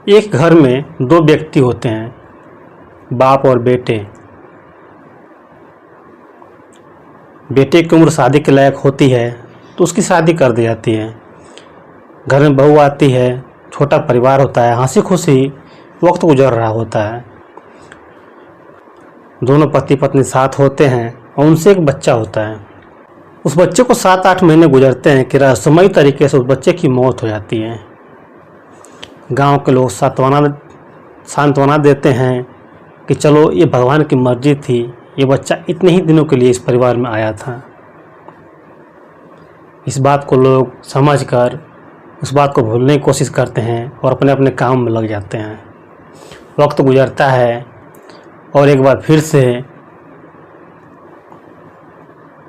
एक घर में दो व्यक्ति होते हैं, बाप और बेटे। बेटे की उम्र शादी के लायक होती है तो उसकी शादी कर दी जाती है। घर में बहू आती है, छोटा परिवार होता है, हंसी खुशी वक्त गुजर रहा होता है। दोनों पति पत्नी साथ होते हैं और उनसे एक बच्चा होता है। उस बच्चे को 7-8 महीने गुजरते हैं कि रहस्यमयी तरीके से उस बच्चे की मौत हो जाती है। गांव के लोग सांत्वना देते हैं कि चलो ये भगवान की मर्जी थी, ये बच्चा इतने ही दिनों के लिए इस परिवार में आया था। इस बात को लोग समझकर उस बात को भूलने की कोशिश करते हैं और अपने अपने काम में लग जाते हैं। वक्त गुजरता है और एक बार फिर से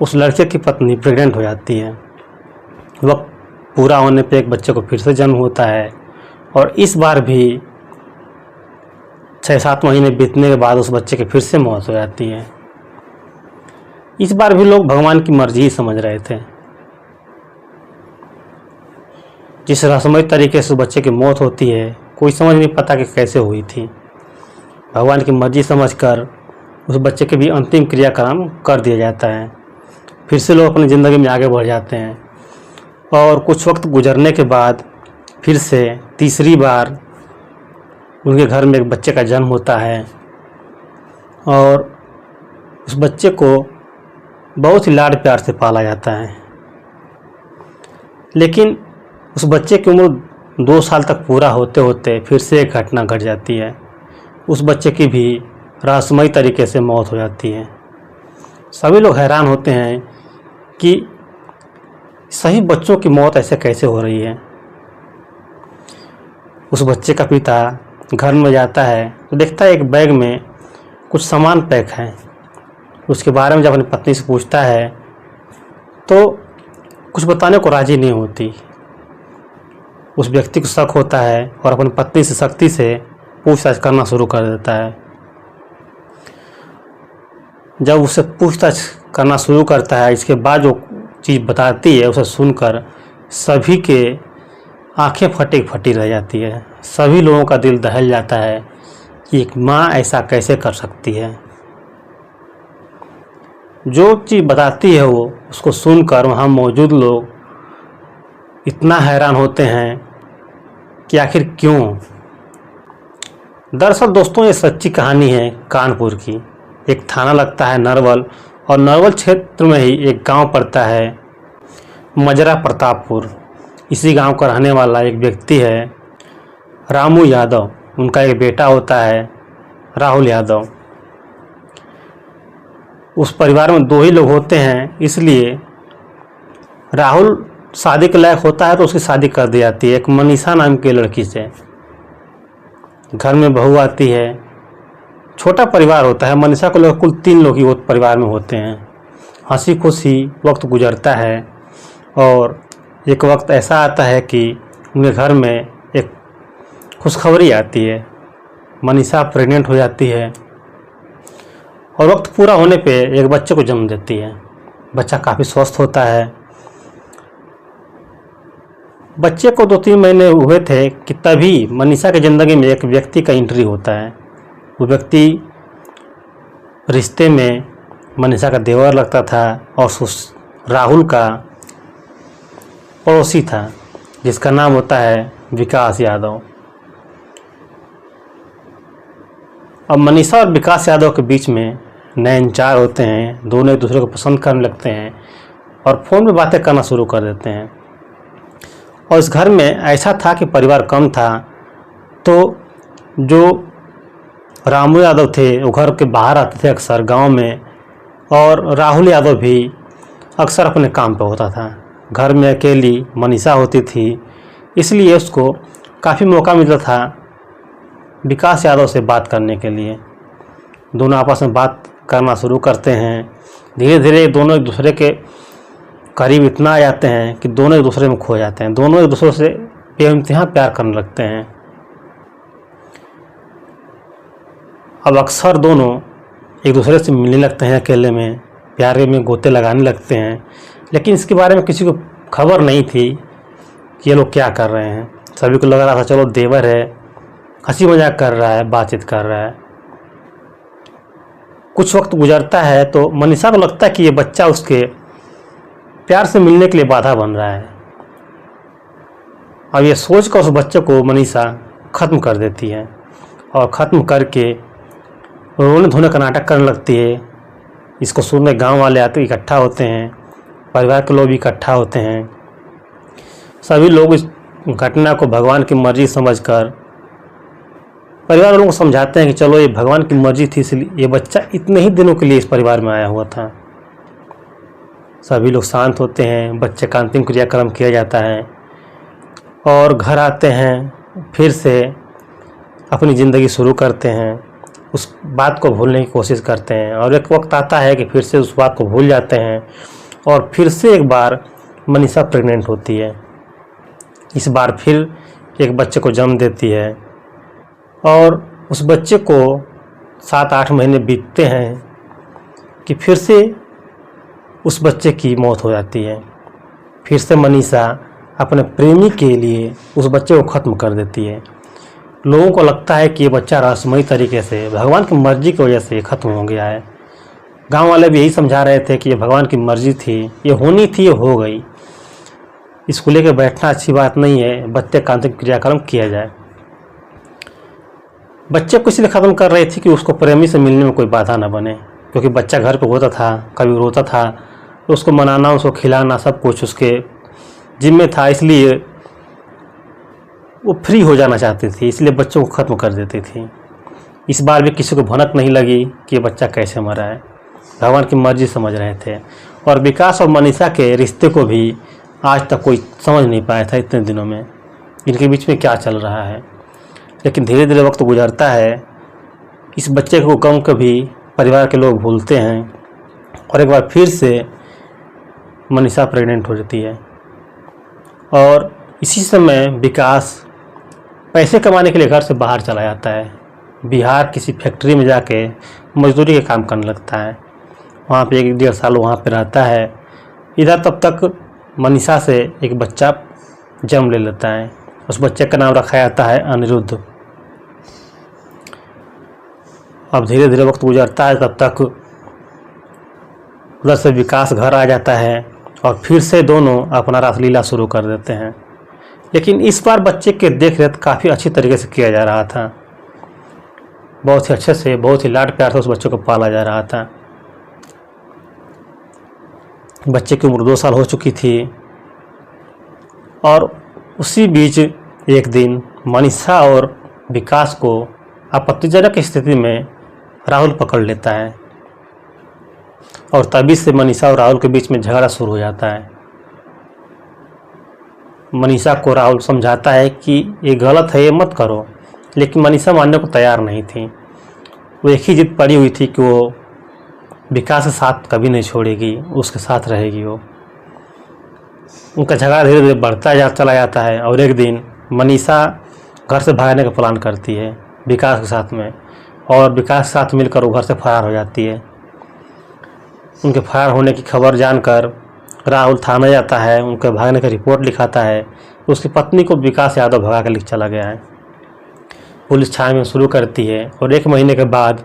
उस लड़के की पत्नी प्रेग्नेंट हो जाती है। वक्त पूरा होने पे एक बच्चे को फिर से जन्म होता है और इस बार भी 6-7 महीने बीतने के बाद उस बच्चे की फिर से मौत हो जाती है। इस बार भी लोग भगवान की मर्जी ही समझ रहे थे। जिस रहस्यमय तरीके से उस बच्चे की मौत होती है, कोई समझ नहीं पाता कि कैसे हुई थी। भगवान की मर्जी समझकर उस बच्चे के भी अंतिम क्रियाक्रम कर दिया जाता है। फिर से लोग अपनी ज़िंदगी में आगे बढ़ जाते हैं और कुछ वक्त गुजरने के बाद फिर से तीसरी बार उनके घर में एक बच्चे का जन्म होता है और उस बच्चे को बहुत ही लाड प्यार से पाला जाता है। लेकिन उस बच्चे की उम्र 2 साल तक पूरा होते होते फिर से एक घटना घट जाती है। उस बच्चे की भी रहस्यमयी तरीके से मौत हो जाती है। सभी लोग हैरान होते हैं कि सही बच्चों की मौत ऐसे कैसे हो रही है। उस बच्चे का पिता घर में जाता है तो देखता है एक बैग में कुछ सामान पैक है। उसके बारे में जब अपनी पत्नी से पूछता है तो कुछ बताने को राजी नहीं होती। उस व्यक्ति को शक होता है और अपनी पत्नी से सख्ती से पूछताछ करना शुरू कर देता है। जब उसे पूछताछ करना शुरू करता है, इसके बाद जो चीज़ बताती है उसे सुनकर सभी के आंखें फटी रह जाती है। सभी लोगों का दिल दहल जाता है कि एक माँ ऐसा कैसे कर सकती है। जो चीज़ बताती है वो उसको सुनकर वहाँ मौजूद लोग इतना हैरान होते हैं कि आखिर क्यों। दरअसल दोस्तों, ये सच्ची कहानी है कानपुर की। एक थाना लगता है नरवल और नरवल क्षेत्र में ही एक गांव पड़ता है मजरा प्रतापपुर। इसी गांव का रहने वाला एक व्यक्ति है रामू यादव। उनका एक बेटा होता है राहुल यादव। उस परिवार में 2 ही लोग होते हैं, इसलिए राहुल शादी के लायक होता है तो उसकी शादी कर दी जाती है एक मनीषा नाम की लड़की से। घर में बहू आती है, छोटा परिवार होता है। मनीषा को लेकर कुल 3 लोग ही वो परिवार में होते हैं। हंसी खुशी वक्त गुजरता है और एक वक्त ऐसा आता है कि उनके घर में एक खुशखबरी आती है। मनीषा प्रेग्नेंट हो जाती है और वक्त पूरा होने पे एक बच्चे को जन्म देती है। बच्चा काफ़ी स्वस्थ होता है। बच्चे को 2-3 महीने हुए थे कि तभी मनीषा की ज़िंदगी में एक व्यक्ति का एंट्री होता है। वो व्यक्ति रिश्ते में मनीषा का देवर लगता था और राहुल का पड़ोसी था, जिसका नाम होता है विकास यादव। अब मनीषा और विकास यादव के बीच में नैनचार होते हैं। दोनों एक दूसरे को पसंद करने लगते हैं और फ़ोन में बातें करना शुरू कर देते हैं। और इस घर में ऐसा था कि परिवार कम था, तो जो रामू यादव थे वो घर के बाहर आते थे अक्सर गांव में, और राहुल यादव भी अक्सर अपने काम पे होता था। घर में अकेली मनीषा होती थी, इसलिए उसको काफ़ी मौका मिलता था विकास यादव से बात करने के लिए। दोनों आपस में बात करना शुरू करते हैं। धीरे धीरे दोनों एक दूसरे के करीब इतना आ जाते हैं कि दोनों एक दूसरे में खो जाते हैं। दोनों एक दूसरे से बेइंतहा प्यार करने लगते हैं। अब अक्सर दोनों एक दूसरे से मिलने लगते हैं, अकेले में प्यारे में गोते लगाने लगते हैं। लेकिन इसके बारे में किसी को खबर नहीं थी कि ये लोग क्या कर रहे हैं। सभी को लग रहा था चलो देवर है, हंसी मजाक कर रहा है, बातचीत कर रहा है। कुछ वक्त गुजरता है तो मनीषा को लगता है कि ये बच्चा उसके प्यार से मिलने के लिए बाधा बन रहा है। अब ये सोच कर उस बच्चे को मनीषा ख़त्म कर देती है और ख़त्म करके रोने धोने का नाटक करने लगती है। इसको सुनने गांव वाले आते इकट्ठा होते हैं, परिवार के लोग भी इकट्ठा होते हैं। सभी लोग इस घटना को भगवान की मर्जी समझकर परिवार वालों को समझाते हैं कि चलो ये भगवान की मर्जी थी, इसलिए ये बच्चा इतने ही दिनों के लिए इस परिवार में आया हुआ था। सभी लोग शांत होते हैं, बच्चे का अंतिम क्रियाक्रम किया जाता है और घर आते हैं, फिर से अपनी ज़िंदगी शुरू करते हैं, उस बात को भूलने की कोशिश करते हैं। और एक वक्त आता है कि फिर से उस बात को भूल जाते हैं और फिर से एक बार मनीषा प्रेग्नेंट होती है। इस बार फिर एक बच्चे को जन्म देती है और उस बच्चे को 7-8 महीने बीतते हैं कि फिर से उस बच्चे की मौत हो जाती है। फिर से मनीषा अपने प्रेमी के लिए उस बच्चे को ख़त्म कर देती है। लोगों को लगता है कि ये बच्चा रहस्यमयी तरीके से भगवान की मर्जी की वजह से ख़त्म हो गया है। गांव वाले भी यही समझा रहे थे कि ये भगवान की मर्जी थी, ये होनी थी, ये हो गई। इसको लेकर बैठना अच्छी बात नहीं है, बच्चे का अंतिम क्रियाक्रम किया जाए। बच्चे को इसलिए ख़त्म कर रही थी कि उसको प्रेमी से मिलने में कोई बाधा न बने, क्योंकि बच्चा घर पे होता था, कभी रोता था तो उसको मनाना, उसको खिलाना, सब कुछ उसके जिम्मे था। इसलिए वो फ्री हो जाना चाहती थी, इसलिए बच्चों को ख़त्म कर देती थी। इस बार भी किसी को भनक नहीं लगी कि ये बच्चा कैसे मरा है, भगवान की मर्जी समझ रहे थे। और विकास और मनीषा के रिश्ते को भी आज तक कोई समझ नहीं पाया था इतने दिनों में, इनके बीच में क्या चल रहा है। लेकिन धीरे धीरे वक्त गुजरता है, इस बच्चे को गम कभी परिवार के लोग भूलते हैं और एक बार फिर से मनीषा प्रेग्नेंट हो जाती है। और इसी समय विकास पैसे कमाने के लिए घर से बाहर चला जाता है। बिहार किसी फैक्ट्री में जाके मजदूरी के काम करने लगता है। वहाँ पे 1-1.5 साल वहाँ पे रहता है। इधर तब तक मनीषा से एक बच्चा जन्म ले लेता है। उस बच्चे का नाम रखा जाता है अनिरुद्ध। अब धीरे धीरे वक्त गुजरता है, तब तक उधर से विकास घर आ जाता है और फिर से दोनों अपना रासलीला शुरू कर देते हैं। लेकिन इस बार बच्चे के देख रेख काफ़ी अच्छी तरीके से किया जा रहा था। बहुत ही अच्छे से, बहुत ही लाड प्यार से उस बच्चे को पाला जा रहा था। बच्चे की उम्र 2 साल हो चुकी थी और उसी बीच एक दिन मनीषा और विकास को आपत्तिजनक स्थिति में राहुल पकड़ लेता है और तभी से मनीषा और राहुल के बीच में झगड़ा शुरू हो जाता है। मनीषा को राहुल समझाता है कि ये गलत है, ये मत करो, लेकिन मनीषा मानने को तैयार नहीं थी। वो एक ही जिद पड़ी हुई थी कि वो विकास के साथ कभी नहीं छोड़ेगी, उसके साथ रहेगी वो। उनका झगड़ा धीरे धीरे बढ़ता चला जाता है और एक दिन मनीषा घर से भागने का प्लान करती है विकास के साथ में, और विकास के साथ मिलकर वो घर से फरार हो जाती है। उनके फरार होने की खबर जानकर राहुल थाने जाता है, उनके भागने का रिपोर्ट लिखाता है। उसकी पत्नी को विकास यादव भगा कर ले चला गया है। पुलिस छानबीन शुरू करती है और 1 महीने के बाद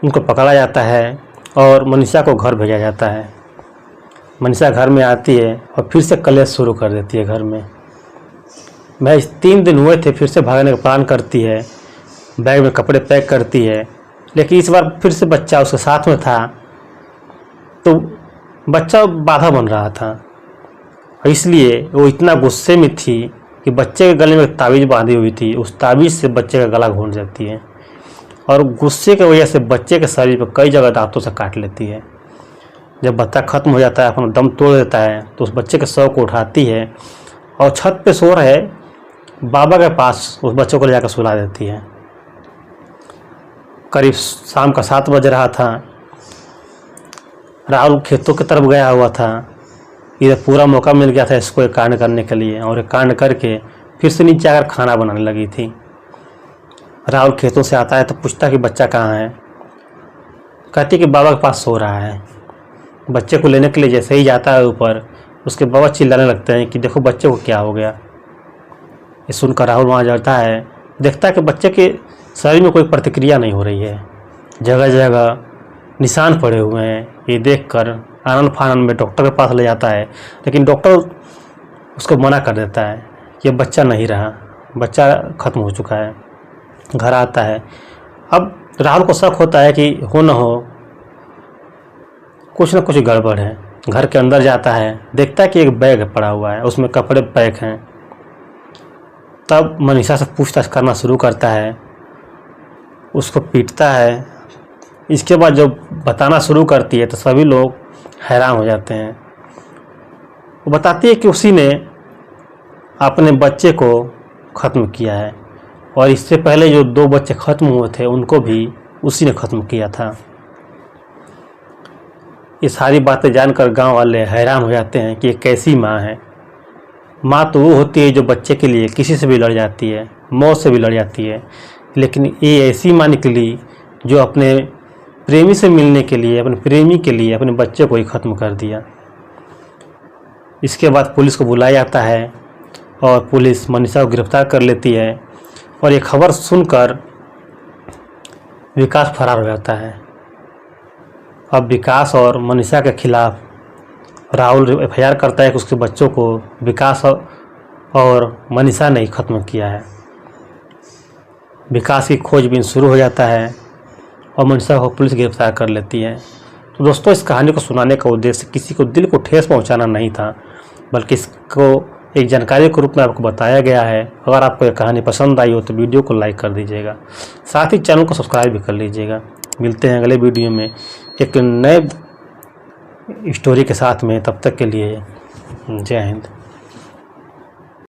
उनको पकड़ा जाता है और मनीषा को घर भेजा जाता है। मनीषा घर में आती है और फिर से कलेश शुरू कर देती है घर में। महज 3 दिन हुए थे, फिर से भागने का प्लान करती है, बैग में कपड़े पैक करती है। लेकिन इस बार फिर से बच्चा उसके साथ में था तो बच्चा बाधा बन रहा था, इसलिए वो इतना गुस्से में थी कि बच्चे के गले में एक ताबीज़ बांधी हुई थी, उस ताबीज़ से बच्चे का गला घोंट देती है और गुस्से की वजह से बच्चे के शरीर पर कई जगह दांतों से काट लेती है। जब बच्चा ख़त्म हो जाता है, अपना दम तोड़ देता है, तो उस बच्चे के शव को उठाती है और छत पे सो रहे बाबा के पास उस बच्चे को ले जाकर सुला देती है। करीब शाम का 7 बज रहा था। राहुल खेतों की तरफ गया हुआ था। इधर पूरा मौका मिल गया था इसको एक कांड करने के लिए, और एक कांड करके फिर से नीचे आकर खाना बनाने लगी थी। राहुल खेतों से आता है तो पूछता कि बच्चा कहाँ है। कहती कि बाबा के पास सो रहा है। बच्चे को लेने के लिए जैसे ही जाता है ऊपर, उसके बाबा चिल्लाने लगते हैं कि देखो बच्चे को क्या हो गया। ये सुनकर राहुल वहाँ जाता है देखता है कि बच्चे के शरीर में कोई प्रतिक्रिया नहीं हो रही है, जगह जगह निशान पड़े हुए हैं। ये देखकर आनन फानन में डॉक्टर के पास ले जाता है, लेकिन डॉक्टर उसको मना कर देता है कि बच्चा नहीं रहा, बच्चा ख़त्म हो चुका है। घर आता है, अब राहुल को शक होता है कि हो न हो कुछ न कुछ गड़बड़ है। घर के अंदर जाता है, देखता है कि एक बैग पड़ा हुआ है, उसमें कपड़े पैक हैं। तब मनीषा से पूछताछ करना शुरू करता है, उसको पीटता है। इसके बाद जब बताना शुरू करती है तो सभी लोग हैरान हो जाते हैं। वो बताती है कि उसी ने अपने बच्चे को ख़त्म किया है, और इससे पहले जो 2 बच्चे ख़त्म हुए थे उनको भी उसी ने ख़त्म किया था। ये सारी बातें जानकर गांव वाले हैरान हो जाते हैं कि ये कैसी माँ है। माँ तो वो होती है जो बच्चे के लिए किसी से भी लड़ जाती है, मौत से भी लड़ जाती है, लेकिन ये ऐसी माँ निकली जो अपने प्रेमी से मिलने के लिए, अपने प्रेमी के लिए अपने बच्चे को ही ख़त्म कर दिया। इसके बाद पुलिस को बुलाया जाता है और पुलिस मनीषा को गिरफ्तार कर लेती है, और ये खबर सुनकर विकास फरार हो जाता है। अब विकास और मनीषा के खिलाफ राहुल एफआईआर करता है कि उसके बच्चों को विकास और मनीषा ने ही ख़त्म किया है। विकास की खोजबीन शुरू हो जाता है और मनीषा को पुलिस गिरफ्तार कर लेती है। तो दोस्तों, इस कहानी को सुनाने का उद्देश्य किसी को दिल को ठेस पहुंचाना नहीं था, बल्कि इसको एक जानकारी के रूप में आपको बताया गया है। अगर आपको यह कहानी पसंद आई हो तो वीडियो को लाइक कर दीजिएगा, साथ ही चैनल को सब्सक्राइब भी कर लीजिएगा। मिलते हैं अगले वीडियो में एक नए स्टोरी के साथ में। तब तक के लिए जय हिंद।